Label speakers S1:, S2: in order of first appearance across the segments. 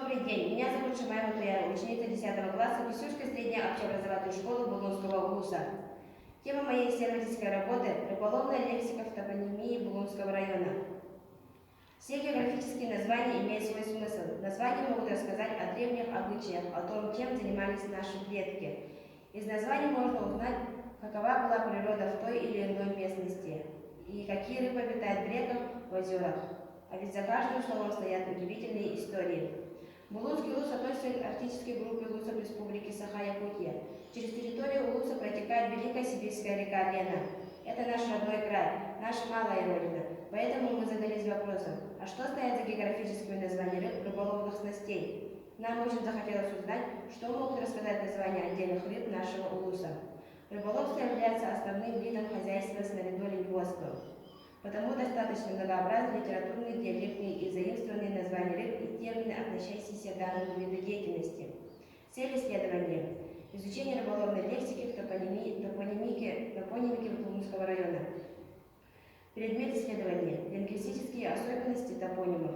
S1: Добрый день, меня зовут Шамаева Туяна, ученица 10 класса Писюшской средней общеобразовательной школы Булунского улуса. Тема моей исследовательской работы – рыболовная лексика в топонимии Булунского района. Все географические названия имеют свой смысл. Названия могут рассказать о древних обычаях, о том, чем занимались наши предки. Из названий можно узнать, какова была природа в той или иной местности и какие рыбы обитают в реках, в озерах. А ведь за каждым словом стоят удивительные истории. Булунский улус относится к арктической группе улусов Республики Саха-Якутия. Через территорию улуса протекает Великая Сибирская река Лена. Это наш родной край, наша малая родина. Поэтому мы задались вопросом, а что стоит за географическими названиями рыболовных снастей? Нам очень захотелось узнать, что могут рассказать названия отдельных рыб нашего улуса. Рыболовство является основным видом хозяйства с наряду оленеводством. Потому достаточно многообразны литературные, диалектные и заимствованные названия рыб и термины, относящиеся к данному виду деятельности. Цель исследования – изучение рыболовной лексики в топонимике Булунского района. Предмет исследования – лингвистические особенности топонимов.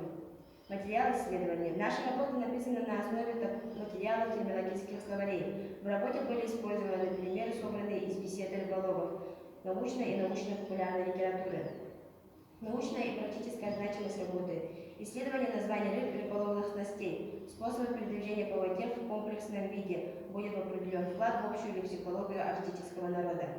S1: Материал исследования. Наша работа написана на основе материалов терминологических словарей. В работе были использованы примеры, собранные из беседы рыболовов, научной и научно-популярной литературы. Научная и практическая значимость работы. Исследование названий рыб и рыболовных снастей. Способы передвижения по воде в комплексном виде. Будет определен вклад в общую лексикологию арктического народа.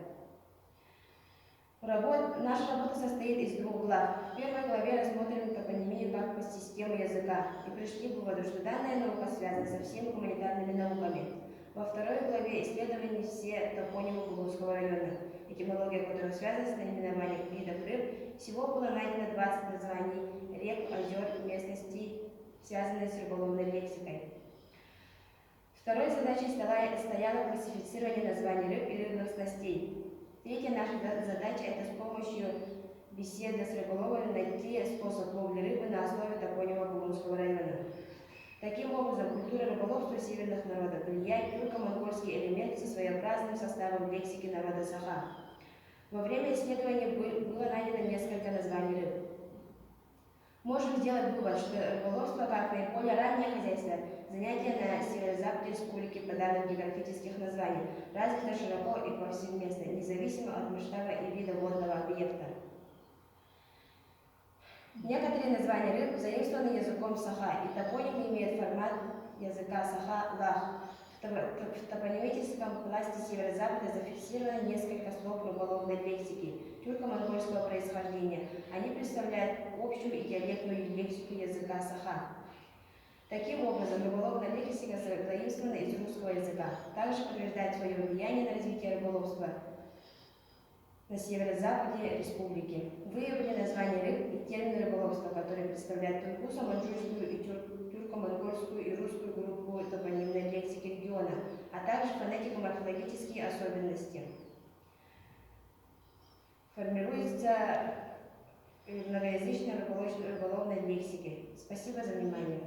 S1: Наша работа состоит из двух глав. В первой главе рассмотрим топонимию как подсистему языка и пришли к выводу, что данная наука связана со всеми гуманитарными науками. Во второй главе исследованы все топонимы Булунского района, этимология которых связана с наименованием видов рыб. Всего было найдено 20 названий рек, озер, местностей, связанных с рыболовной лексикой. Второй задачей стояло классифицирование названий рыб и рыбных снастей. Третья наша задача – это с помощью беседы с рыболовами найти способ ловли рыбы на основе топонима Булунского района. Таким образом, культура рыболовства северных народов влияет тюрко-монгольский элемент со своеобразным составом лексики народа Саха. Во время исследования было найдено несколько названий рыб. Можем сделать вывод, что рыболовство как наиболее раннее хозяйство, занятие на северо-западе республики по данным географических названий, развито широко и повсеместно, независимо от масштаба и вида водного объекта. Некоторые названия рыб заимствованы языком Саха, и топонимы имеют формат языка Саха-Лах. В топонимическом пласте северо-запада зафиксировано несколько слов рыболовной лексики тюрко-монгольского происхождения. Они представляют общую и диалектную лексику языка Саха. Таким образом, рыболовная лексика заимствована из русского языка. Также подтверждает свое влияние на развитие рыболовства на северо-западе республики. Выявили названия рыб и термины рыболовства, которые представляют тунгусо-манчжурскую и тюрко-монгольскую и русскую группу топонимной лексики региона, а также фонетико-морфологические особенности. Формируется многоязычной рыболовной лексики. Спасибо за внимание.